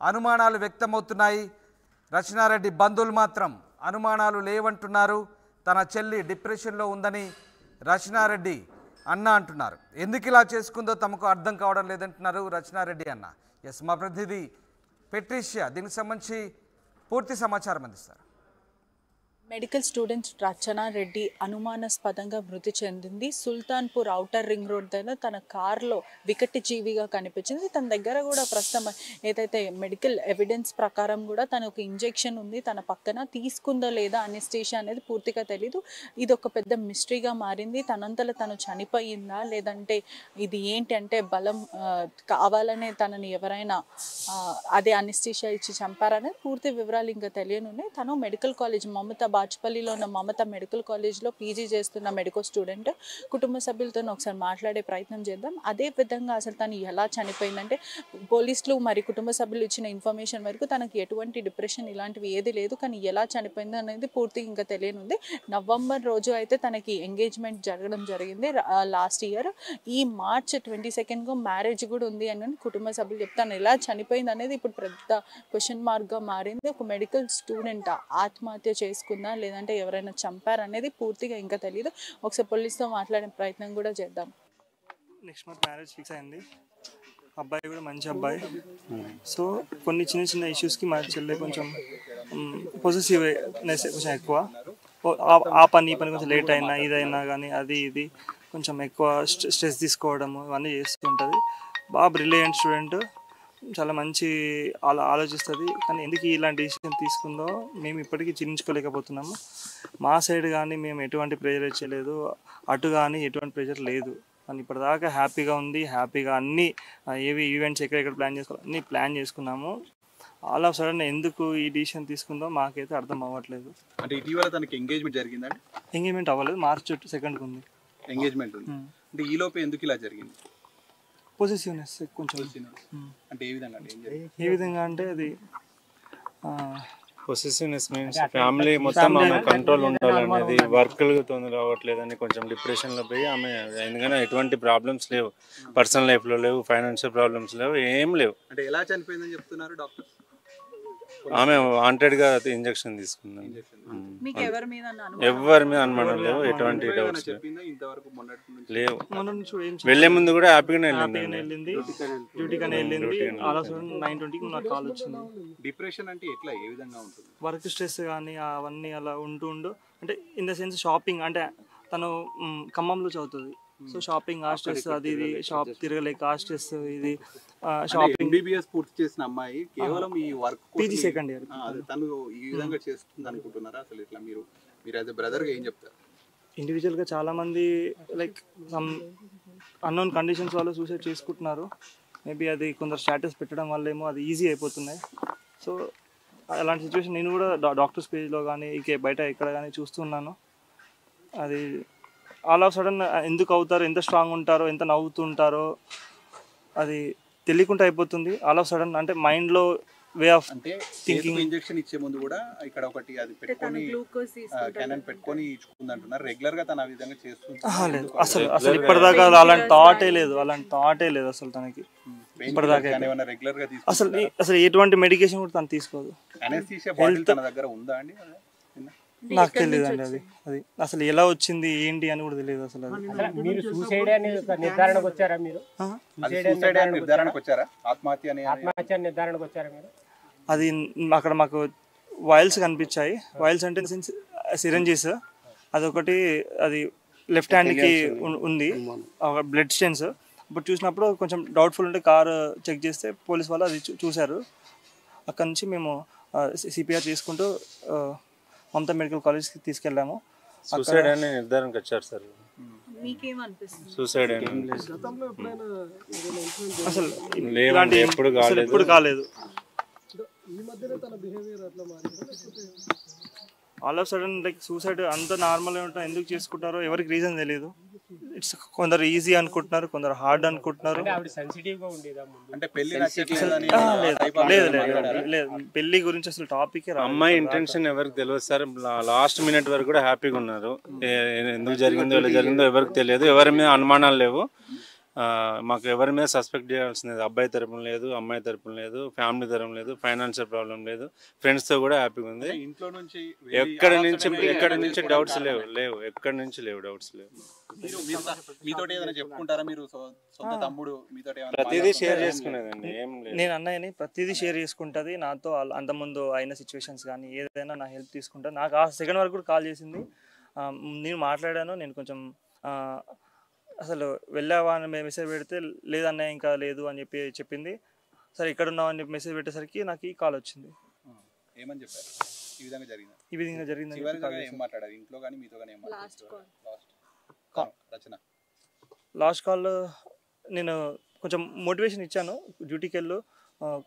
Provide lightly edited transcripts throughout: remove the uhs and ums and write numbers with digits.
అనుమానాలు వ్యక్తమవుతున్నాయి. రచనారెడ్డి బంధువులు మాత్రం అనుమానాలు లేవంటున్నారు. తన చెల్లి డిప్రెషన్లో ఉందని రచనారెడ్డి అన్న అంటున్నారు. ఎందుకు ఇలా చేసుకుందో తమకు అర్థం కావడం లేదంటున్నారు రచనారెడ్డి అన్న. ఎస్, మా ప్రతినిధి పెట్రిషియా దీనికి సంబంధించి పూర్తి సమాచారం అందిస్తారు. మెడికల్ స్టూడెంట్ రచనారెడ్డి అనుమానాస్పదంగా మృతి చెందింది. సుల్తాన్పూర్ ఔటర్ రింగ్ రోడ్ దగ్గర తన కారులో వికటి జీవిగా కనిపించింది. తన దగ్గర కూడా ప్రస్తుతం ఏదైతే మెడికల్ ఎవిడెన్స్ ప్రకారం కూడా తన ఒక ఇంజెక్షన్ ఉంది తన పక్కన, తీసుకుందో లేదా అనెస్థీషియా అనేది పూర్తిగా తెలీదు. ఇది ఒక పెద్ద మిస్టరీగా మారింది. తనంతలో తను చనిపోయిందా లేదంటే ఇది ఏంటి అంటే బలం కావాలనే తనని ఎవరైనా అదే అనెస్థీషియా ఇచ్చి చంపారనేది పూర్తి వివరాలు ఇంకా తెలియనున్నాయి. తను మెడికల్ కాలేజ్ మమతా బాచ్పల్లిలో ఉన్న మమతా మెడికల్ కాలేజ్లో పీజీ చేస్తున్న మెడికల్ స్టూడెంట్. కుటుంబ సభ్యులతో ఒకసారి మాట్లాడే ప్రయత్నం చేద్దాం. అదే విధంగా అసలు తను ఎలా చనిపోయిందంటే పోలీసులు మరి కుటుంబ సభ్యులు ఇచ్చిన ఇన్ఫర్మేషన్ వరకు తనకి ఎటువంటి డిప్రెషన్ ఇలాంటివి ఏది లేదు. కానీ ఎలా చనిపోయింది అనేది పూర్తిగా ఇంకా తెలియనుంది. నవంబర్ రోజు అయితే తనకి ఎంగేజ్మెంట్ జరగడం జరిగింది లాస్ట్ ఇయర్. ఈ మార్చ్ 22 మ్యారేజ్ కూడా ఉంది అని కుటుంబ సభ్యులు చెప్తాను. ఎలా చనిపోయింది అనేది ఇప్పుడు పెద్ద క్వశ్చన్ మార్క్గా మారింది. ఒక మెడికల్ స్టూడెంట్ ఆత్మహత్య చేసుకుందా లేదంటే ఎవరైనా చంపారనేది పూర్తిగా ఇంకా తెలియదు. ఒకసారి పోలీసుతో మాట్లాడే ప్రయత్నం కూడా చేద్దాం. నెక్స్ట్ మంత్ మ్యారేజ్ ఫిక్స్ అయింది. అబ్బాయి కూడా మంచి అబ్బాయి. సో కొన్ని చిన్న చిన్న ఇష్యూస్కి మా చెల్లె కొంచెం పొజిటివ్నెస్ కొంచెం ఎక్కువ. ఆ పని కొంచెం లేట్ అయినా ఇదైనా కానీ అది ఇది కొంచెం ఎక్కువ స్ట్రెస్ తీసుకోవడము ఇవన్నీ చేస్తుంటుంది. బాగా బ్రిలియంట్ స్టూడెంట్, చాలా మంచి ఆలోచిస్తుంది. కానీ ఎందుకు ఇలాంటి డిసిషన్ తీసుకుందో మేము ఇప్పటికీ జీర్ణించుకోలేకపోతున్నాము. మా సైడ్ కానీ మేము ఎటువంటి ప్రెజర్ ఇచ్చలేదు, అటు కానీ ఎటువంటి ప్రెజర్ లేదు. కానీ ఇప్పటిదాకా హ్యాపీగా ఉంది. హ్యాపీగా అన్ని ఏవి ఈవెంట్స్ ఎక్కడెక్కడ ప్లాన్ చేసుకోవాలి అన్నీ ప్లాన్ చేసుకున్నాము. ఆల్ ఆఫ్ సడన్ ఎందుకు ఈ డిసిషన్ తీసుకుందో మాకైతే అర్థం అవ్వట్లేదు. అంటే ఇటీవల తనకి ఎంగేజ్మెంట్ జరిగిందండి? ఎంగేజ్మెంట్ అవ్వలేదు, మార్చ్ 2nd ఉంది ఎంగేజ్మెంట్ ఉంది. అంటే ఈ లోపే ఎందుకు ఇలా జరిగింది? పొజిటివ్నెస్ కొంచెం. అంటే ఏ విధంగా ఏ విధంగా అంటే అది పొసెసివ్నెస్ మీన్స్ ఫ్యామిలీ మొత్తం ఆమె కంట్రోల్ ఉండాలనేది, వర్క్లు తొందర అవ్వట్లేదని కొంచెం డిప్రెషన్లో పోయి ఆమె ఎందుకంటే ఎటువంటి ప్రాబ్లమ్స్ లేవు, పర్సనల్ లైఫ్లో లేవు, ఫైనాన్షియల్ ప్రాబ్లమ్స్ లేవు, ఏం లేవు. అంటే ఎలా చనిపోయిందని చెప్తున్నారు డాక్టర్? ఆమె వాంటెడ్గా ఇంజెక్షన్ తీసుకుంది. ఎవరి మీద అనుమానం లేవు, ఎటువంటి డౌట్స్ లేవు. వెళ్లే ముందు కూడా హ్యాపీగానే వెళ్ళింది. డిప్రెషన్ అంటే ఎట్లా, ఏ విధంగా ఉంటుంది? వర్క్ స్ట్రెస్ కానీ అవన్నీ అలా ఉంటూ అంటే ఇన్ ద సెన్స్ షాపింగ్ అంటే తను ఖమ్మంలో చదువుతుంది. సో షాపింగ్ ఆ స్ట్రెస్, అది ఇది షాప్ తిరగలేక ఆ స్ట్రెస్, ఇది షాపింగ్. ఎంబీబీఎస్ పూర్తి చేసిన అమ్మాయి కేవలం ఈ వర్క్ పీజీ 2nd ఇయర్ తను ఈ విధంగా చేస్తుంది అనుకుంటున్నారా? అసలు ఇట్లా మీరు యాజ్ ఎ బ్రదర్గా ఏం చెప్తారు? ఇండివిజువల్గా చాలామంది లైక్ సమ్ అన్నోన్ కండిషన్స్ వల్ల సూసైడ్ చేసుకుంటున్నారు. మేబీ అది కొందరు స్టేటస్ పెట్టడం వల్ల ఏమో అది ఈజీ అయిపోతున్నాయి. సో అలాంటి సిచ్యువేషన్ నేను కూడా డాక్టర్స్ పేజ్లో కానీ బయట ఎక్కడ కానీ చూస్తున్నాను. అది ఆల్ ఆఫ్ సడన్ ఎందుకు అవుతారో, ఎంత స్ట్రాంగ్ ఉంటారో, ఎంత నవ్వుతుంటారో అది తెలియకుండా అయిపోతుంది. ఆల్ ఆఫ్ సడన్ అంటే మైండ్లో వే ఆఫ్ అంటే థింకింగ్. ఇంజెక్షన్ ఇచ్చే ముందు కూడా ఇక్కడ ఒకటి అది పెట్టుకొని క్యానన్ పెట్టుకొని ఇచ్చుకుంది అంటున్నారు. రెగ్యులర్ గా తన ఆ విధంగా చేస్తుంది? అసలు ఇప్పటిదాకా అలాంటి థాటే లేదు అసలు తనకి ఇప్పటిదాకా. అసలు ఎటువంటి మెడికేషన్ కూడా తను తీసుకోదు. అనెస్థీషియా బాటిల్ తన దగ్గర ఉందా అండి? నాకు తెలియదు అండి. అది అసలు ఎలా వచ్చింది ఏంటి అని కూడా తెలియదు అసలు. మీరు సూసైడ్ అని నిర్ధారణకు వచ్చారా? మీరు నిర్ధారణకు వచ్చారా? ఆత్మహత్య నిర్ధారణకు వచ్చారా మీరు? అది అక్కడ మాకు వాయిల్స్ కనిపించాయి. వాయిల్స్ అంటే సిరంజీస్, అదొకటి అది లెఫ్ట్ హ్యాండ్కి ఉంది, బ్లడ్ స్టెయిన్స్. ఇప్పుడు చూసినప్పుడు కొంచెం డౌట్ఫుల్ ఉంటే కారు చెక్ చేస్తే పోలీస్ వాళ్ళు అది చూశారు. అక్కడ నుంచి మేము సిపిఆర్ తీసుకుంటూ మమతా మెడికల్ కాలేజ్కి తీసుకెళ్ళాము. సూసైడ్ అని నిర్ధారణకు వచ్చారు సార్. సూసైడ్ అసలు ఎప్పుడు కాలేదు. All of sudden like suicide అంత నార్మల్గా ఉంటారు, ఎందుకు చేసుకుంటారో ఎవరికి రీజన్ తెలియదు. ఇట్స్ కొందరు ఈజీ అనుకుంటున్నారు, కొందరు హార్డ్ అనుకుంటున్నారు. లేదు, పెళ్లి గురించి అసలు టాపిక్. అమ్మాయి ఇంటెన్షన్ ఎవరికి తెలియదు సార్. లాస్ట్ మినిట్ వరకు కూడా హ్యాపీగా ఉన్నారు. ఎందుకు జరిగిందో ఎలా జరిగిందో ఎవరికి తెలియదు. ఎవరి మీద అనుమానాలు లేవు. మాకు ఎవరి మీద సస్పెక్ట్ చేయాల్సింది అబ్బాయి తరపున లేదు, అమ్మాయి తరపున లేదు, ఫ్యామిలీ తరపున లేదు, ఫైనాన్షియల్ ప్రాబ్లం లేదు, ఫ్రెండ్స్తో కూడా హ్యాపీగా ఉంది. ఇంట్లో నుంచి ఎక్కడి నుంచి డౌట్స్ లేవు ఎక్కడి నుంచి లేవు డౌట్స్ లేవు. మీతో ఏదైనా చెప్పుకుంటారా? మీరు సొంత తమ్ముడు మీతో ప్రతిదీ షేర్ చేసుకునేదండి, ఏం లేదు. నేను అన్నయ్యని ప్రతిదీ షేర్ చేసుకుంటుంది నాతో. అంతకుముందు అయిన సిచ్యువేషన్స్ కానీ ఏదైనా నా హెల్ప్ తీసుకుంటా. నాకు ఆ సెకండ్ వరకు కూడా కాల్ చేసింది. నేను మాట్లాడాను. నేను కొంచెం అసలు వెళ్ళావా అని మెసేజ్ పెడితే లేదన్నయ్య ఇంకా లేదు అని చెప్పింది. సరే ఇక్కడ ఉన్నావు అని మెసేజ్ పెట్టేసరికి నాకు ఈ కాల్ వచ్చింది. ఏమని చెప్పారు? ఈ విధంగా జరిగింది. ఏం మాట్లాడారు ఇంట్లో కానీ మీతో కానీ? లాస్ట్ కాల్ నేను కొంచెం మోటివేషన్ ఇచ్చాను. డ్యూటీకి వెళ్ళు,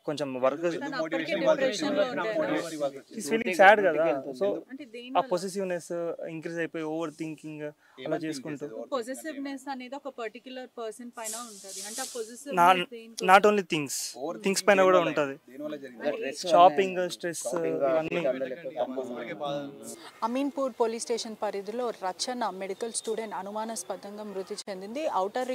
కొంచెం వర్క్ ఫీలింగ్ సాడ్ కదా. సో ఆ పొసెసివ్నెస్ ఇంక్రీజ్ అయిపోయి ఓవర్ థింకింగ్ అలా చేసుకుంటూ. పొసెసివ్నెస్ అనేది ఒక పర్టిక్యులర్ పర్సన్ పైన ఉంటది. అంటే ఆ పొసెసివ్ నాట్ ఓన్లీ థింగ్స్ పైన కూడా ఉంటది. షాపింగ్, స్ట్రెస్ అన్నీ. అమీన్పూర్ పోలీస్ స్టేషన్ పరిధిలో రచన మెడికల్ స్టూడెంట్ అనుమానాస్పదంగా మృతి చెందింది. ఔటర్